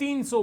$300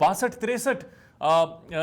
62-63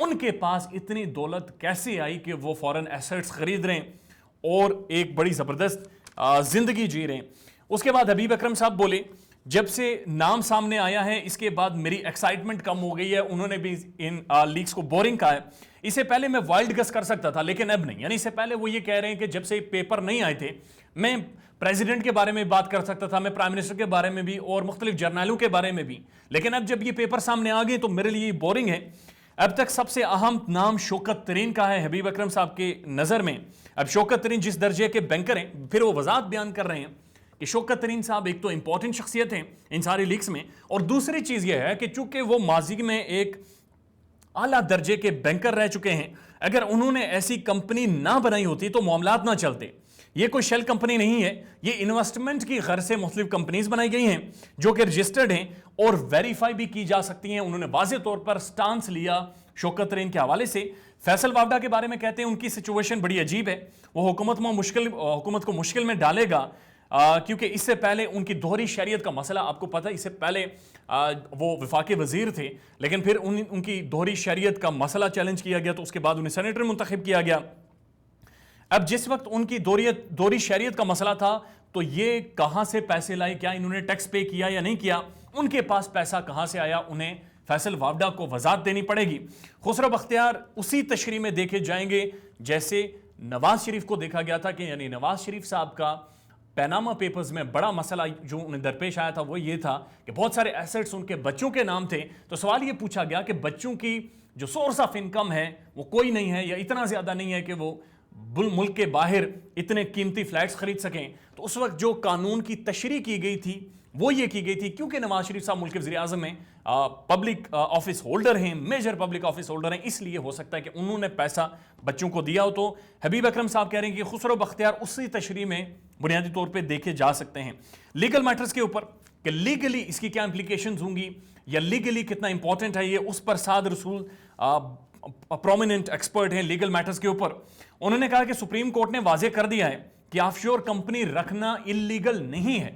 ان کے پاس اتنی دولت کیسے آئی کہ وہ فورن ایسٹس خرید رہے ہیں اور ایک بڑی زبردست زندگی جی رہے ہیں. اس کے بعد حبیب اکرم صاحب بولے جب سے نام سامنے آیا ہے اس کے بعد میری ایکسائٹمنٹ کم ہو گئی ہے. انہوں نے بھی ان لیکس کو بورنگ کہا ہے. اسے پہلے میں وائلڈ گس کر سکتا تھا لیکن اب نہیں. یعنی اس سے پہلے وہ یہ کہہ رہے ہیں کہ جب سے پیپر نہیں آئے تھے میں پریزیڈنٹ کے بارے میں بات کر سکتا تھا, میں پرائم منسٹر کے بارے میں بھی اور مختلف جرنیلوں کے بارے میں بھی, لیکن اب جب یہ پیپر سامنے آ گئے تو میرے لیے بورنگ ہے. اب تک سب سے اہم نام شوکت ترین کا ہے حبیب اکرم صاحب کے نظر میں. اب شوکت ترین جس درجے کے بینکر ہیں, پھر وہ وضاحت بیان کر رہے ہیں کہ شوکت ترین صاحب ایک تو امپورٹنٹ شخصیت ہیں ان ساری لیکس میں, اور دوسری چیز یہ ہے کہ چونکہ وہ ماضی میں ایک اعلیٰ درجے کے بینکر رہ چکے ہیں, اگر انہوں نے ایسی کمپنی نہ بنائی ہوتی تو معاملات نہ چلتے. یہ کوئی شیل کمپنی نہیں ہے, یہ انویسٹمنٹ کی غرض سے مختلف کمپنیز بنائی گئی ہیں جو کہ رجسٹرڈ ہیں اور ویریفائی بھی کی جا سکتی ہیں. انہوں نے واضح طور پر سٹانس لیا شوکت ترین کے حوالے سے. فیصل وافدہ کے بارے میں کہتے ہیں ان کی سچویشن بڑی عجیب ہے, وہ حکومت کو مشکل میں ڈالے گا کیونکہ اس سے پہلے ان کی دوہری شہریت کا مسئلہ, آپ کو پتہ ہے اس سے پہلے وہ وفاقی وزیر تھے لیکن پھر ان کی دوہری شہریت کا مسئلہ چیلنج کیا گیا تو اس کے بعد انہیں سینیٹر منتخب کیا گیا. اب جس وقت ان کی دوہری شہریت کا مسئلہ تھا تو یہ کہاں سے پیسے لائے, کیا انہوں نے ٹیکس پے کیا یا نہیں کیا, ان کے پاس پیسہ کہاں سے آیا, انہیں فیصل وافدہ کو وضاحت دینی پڑے گی. خسرو بختیار اسی تشریح میں دیکھے جائیں گے جیسے نواز شریف کو دیکھا گیا تھا کہ یعنی نواز شریف صاحب کا پیناما پیپرز میں بڑا مسئلہ جو انہیں درپیش آیا تھا وہ یہ تھا کہ بہت سارے ایسٹس ان کے بچوں کے نام تھے. تو سوال یہ پوچھا گیا کہ بچوں کی جو سورس آف انکم ہے وہ کوئی نہیں ہے یا اتنا زیادہ نہیں ہے کہ وہ ملک کے باہر اتنے قیمتی فلیٹس خرید سکیں. تو اس وقت جو قانون کی تشریح کی گئی تھی وہ یہ کی گئی تھی کیونکہ نواز شریف صاحب ملک کے وزیر اعظم ہیں, پبلک آفس ہولڈر ہیں, میجر پبلک آفس ہولڈر ہیں, اس لیے ہو سکتا ہے کہ انہوں نے پیسہ بچوں کو دیا ہو. تو حبیب اکرم صاحب کہہ رہے ہیں کہ خسرو بختیار اسی تشریح میں بنیادی طور پہ دیکھے جا سکتے ہیں. لیگل میٹرز کے اوپر کہ لیگلی اس کی کیا امپلیکیشنز ہوں گی یا لیگلی کتنا امپورٹنٹ ہے, یہ اس پر سعد رسول پرومیننٹ ایکسپرٹ ہیں لیگل میٹرز کے اوپر. انہوں نے کہا کہ سپریم کورٹ نے واضح کر دیا ہے کہ آف شور کمپنی رکھنا اللیگل نہیں ہے.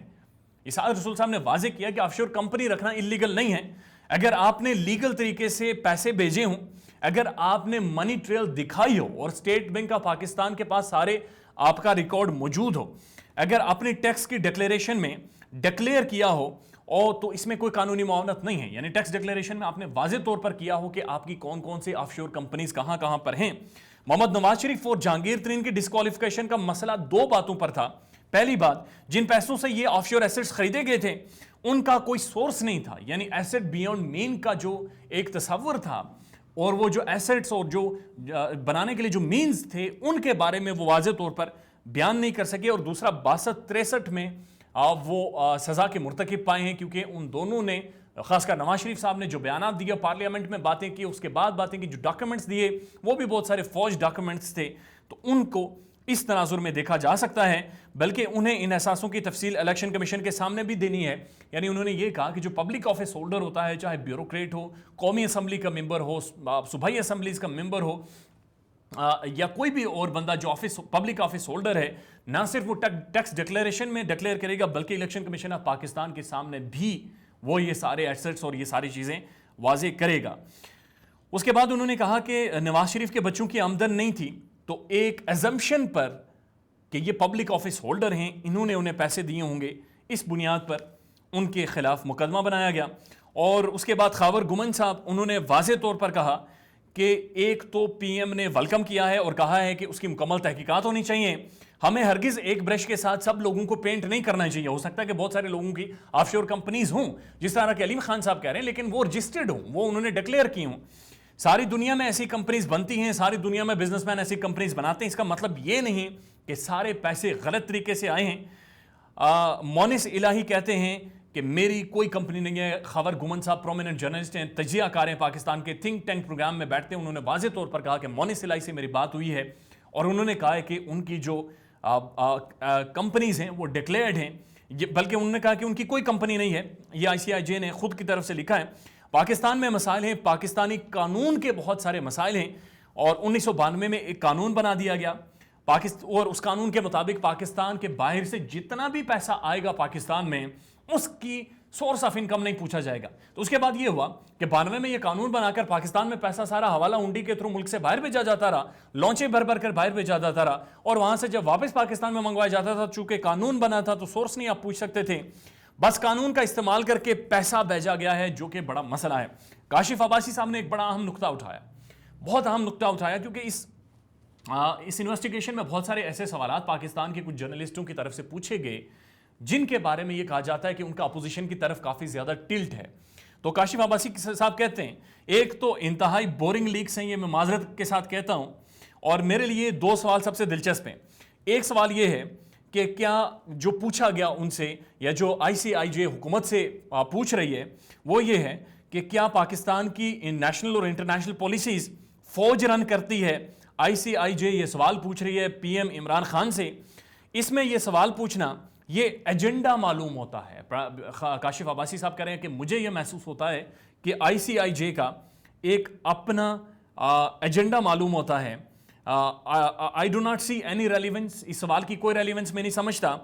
سعد رسول صاحب نے واضح کیا کہ آف شور کمپنی رکھنا اللیگل نہیں ہے. اگر آپ نے لیگل طریقے سے پیسے بھیجے ہوں, اگر آپ نے منی ٹریل دکھائی ہو اور اسٹیٹ بینک آف پاکستان کے پاس سارے آپ کا ریکارڈ موجود ہو, اگر اپنی ٹیکس کی ڈکلیریشن میں ڈکلیئر کیا ہو تو اس میں کوئی قانونی معاونت نہیں ہے. یعنی ٹیکس ڈکلیریشن میں آپ نے واضح طور پر کیا ہو کہ آپ کی کون کون سے آف شور کمپنیز کہاں کہاں پر ہیں. محمد نواز شریف اور جہانگیر ترین کی ڈسکوالیفیکیشن کا مسئلہ دو باتوں پر تھا. پہلی بات, جن پیسوں سے یہ آف شور ایسٹس خریدے گئے تھے ان کا کوئی سورس نہیں تھا, یعنی ایسٹ بیونڈ مین کا جو ایک تصور تھا اور وہ جو ایسٹس اور جو بنانے کے لیے جو مینز تھے ان کے بارے میں وہ واضح طور پر بیان نہیں کر سکے. اور دوسرا 62-63 میں وہ سزا کے مرتکب پائے ہیں کیونکہ ان دونوں نے, خاص کر نواز شریف صاحب نے جو بیانات دیے پارلیمنٹ میں باتیں کی, اس کے بعد باتیں کی, جو ڈاکیومنٹس دیے وہ بھی بہت سارے فوج ڈاکیومنٹس تھے, تو ان کو اس تناظر میں دیکھا جا سکتا ہے. بلکہ انہیں ان احساسوں کی تفصیل الیکشن کمیشن کے سامنے بھی دینی ہے. یعنی انہوں نے یہ کہا کہ جو پبلک آفس ہولڈر ہوتا ہے, چاہے بیوروکریٹ ہو, قومی اسمبلی کا ممبر ہو, صوبائی اسمبلیز کا ممبر ہو, یا کوئی بھی اور بندہ جو پبلک آفس ہولڈر ہے, نہ صرف وہ ٹیکس ڈکلیریشن میں ڈکلیئر کرے گا بلکہ الیکشن کمیشن آف پاکستان کے سامنے بھی وہ یہ سارے ایسٹس اور یہ ساری چیزیں واضح کرے گا. اس کے بعد انہوں نے کہا کہ نواز شریف کے بچوں کی آمدن نہیں تھی, تو ایک ایزمپشن پر کہ یہ پبلک آفس ہولڈر ہیں, انہوں نے انہیں پیسے دیے ہوں گے, اس بنیاد پر ان کے خلاف مقدمہ بنایا گیا. اور اس کے بعد خاور گمن صاحب انہوں نے واضح طور پر کہا کہ ایک تو پی ایم نے ویلکم کیا ہے اور کہا ہے کہ اس کی مکمل تحقیقات ہونی چاہیے. ہمیں ہرگز ایک برش کے ساتھ سب لوگوں کو پینٹ نہیں کرنا چاہیے. ہو سکتا ہے کہ بہت سارے لوگوں کی آف شور کمپنیز ہوں جس طرح کہ علیم خان صاحب کہہ رہے ہیں, لیکن وہ رجسٹرڈ ہوں, وہ انہوں نے ڈکلیئر کی ہوں. ساری دنیا میں ایسی کمپنیز بنتی ہیں, ساری دنیا میں بزنس مین ایسی کمپنیز بناتے ہیں. اس کا مطلب یہ نہیں کہ سارے پیسے غلط طریقے سے آئے ہیں. مونس الہی کہتے ہیں کہ میری کوئی کمپنی نہیں ہے. خاور گمن صاحب پرومیننٹ جرنلسٹ ہیں, تجزیہ کار ہیں, پاکستان کے تھنک ٹینک پروگرام میں بیٹھتے ہیں. انہوں نے واضح طور پر کہا کہ مونس الہی سے میری بات ہوئی ہے اور انہوں نے کہا ہے کہ ان کی جو کمپنیز ہیں وہ ڈکلیئرڈ ہیں, بلکہ انہوں نے کہا کہ ان کی کوئی کمپنی نہیں ہے. یہ ICIJ نے خود کی طرف سے لکھا ہے. پاکستان میں مسائل ہیں, پاکستانی قانون کے بہت سارے مسائل ہیں, اور 1992 میں ایک قانون بنا دیا گیا اور اس قانون کے مطابق پاکستان کے باہر سے جتنا بھی پیسہ آئے گا پاکستان میں, اس کی سورس آف انکم نہیں پوچھا جائے گا. تو اس کے بعد یہ ہوا کہ 92 میں یہ قانون بنا کر پاکستان میں پیسہ سارا حوالہ ہنڈی کے تھرو ملک سے باہر بھیجا جاتا رہا, لانچیں بھر بھر کر باہر بھیجا جاتا رہا, اور وہاں سے جب واپس پاکستان میں منگوایا جاتا تھا, چونکہ قانون بنا تھا تو سورس نہیں آپ پوچھ سکتے تھے, بس قانون کا استعمال کر کے پیسہ بھیجا گیا ہے, جو کہ بڑا مسئلہ ہے. کاشف عباسی صاحب نے ایک بڑا اہم نقطہ اٹھایا, بہت اہم نقطہ اٹھایا, کیونکہ اس انویسٹیگیشن میں بہت سارے ایسے سوالات پاکستان کے کچھ جرنلسٹوں کی طرف سے پوچھے گئے جن کے بارے میں یہ کہا جاتا ہے کہ ان کا اپوزیشن کی طرف کافی زیادہ ٹلٹ ہے. تو کاشف عباسی صاحب کہتے ہیں ایک تو انتہائی بورنگ لیکس ہیں, یہ میں معذرت کے ساتھ کہتا ہوں, اور میرے لیے دو سوال سب سے دلچسپ ہیں. ایک سوال یہ ہے کہ کیا جو پوچھا گیا ان سے, یا جو ICIJ حکومت سے پوچھ رہی ہے, وہ یہ ہے کہ کیا پاکستان کی نیشنل اور انٹرنیشنل پالیسیز فوج رن کرتی ہے. ICIJ یہ سوال پوچھ رہی ہے PM عمران خان سے. اس میں یہ سوال پوچھنا یہ ایجنڈا معلوم ہوتا ہے. کاشف عباسی صاحب کہہ رہے ہیں کہ مجھے یہ محسوس ہوتا ہے کہ ICIJ کا ایک اپنا ایجنڈا معلوم ہوتا ہے. I do not see any relevance, اس سوال کی کوئی ریلیونس میں نہیں سمجھتا.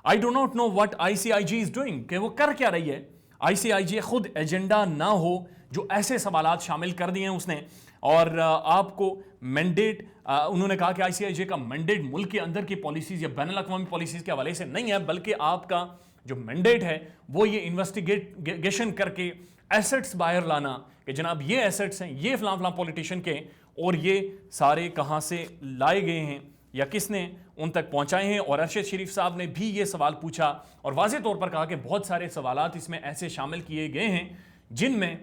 I do not know what ICIJ is doing, کہ وہ کر کیا رہی ہے. ICIJ خود ایجنڈا نہ ہو جو ایسے سوالات شامل کر دیے ہیں اس نے, اور آپ کو مینڈیٹ, انہوں نے کہا کہ ICIJ کا مینڈیٹ ملک کے اندر کی پالیسیز یا بین الاقوامی پالیسیز کے حوالے سے نہیں ہے, بلکہ آپ کا جو مینڈیٹ ہے وہ یہ انویسٹیگیشن کر کے ایسٹس باہر لانا کہ جناب یہ ایسٹس ہیں, یہ فلاں فلاں پولیٹیشین کے, اور یہ سارے کہاں سے لائے گئے ہیں یا کس نے ان تک پہنچائے ہیں. اور ارشد شریف صاحب نے بھی یہ سوال پوچھا اور واضح طور پر کہا کہ بہت سارے سوالات اس میں ایسے شامل کیے گئے ہیں جن میں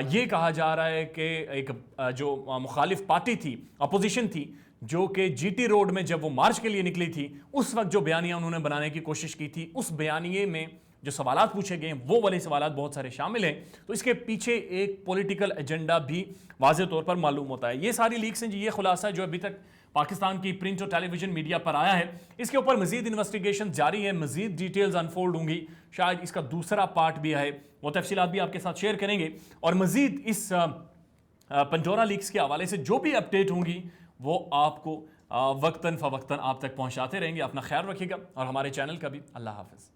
یہ کہا جا رہا ہے کہ ایک جو مخالف پارٹی تھی, اپوزیشن تھی, جو کہ GT روڈ میں جب وہ مارچ کے لیے نکلی تھی, اس وقت جو بیانیہ انہوں نے بنانے کی کوشش کی تھی, اس بیانیے میں جو سوالات پوچھے گئے ہیں وہ والے سوالات بہت سارے شامل ہیں. تو اس کے پیچھے ایک پولیٹیکل ایجنڈا بھی واضح طور پر معلوم ہوتا ہے. یہ ساری لیکس ہیں جی, یہ خلاصہ جو ابھی تک پاکستان کی پرنٹ اور ٹیلی ویژن میڈیا پر آیا ہے. اس کے اوپر مزید انویسٹیگیشن جاری ہے, مزید ڈیٹیلز انفولڈ ہوں گی, شاید اس کا دوسرا پارٹ بھی ہے, وہ تفصیلات بھی آپ کے ساتھ شیئر کریں گے. اور مزید اس پنجورا لیکس کے حوالے سے جو بھی اپڈیٹ ہوں گی وہ آپ کو وقتاً فوقتاً آپ تک پہنچاتے رہیں گے. اپنا خیال رکھیے گا اور ہمارے چینل کا بھی. اللہ حافظ.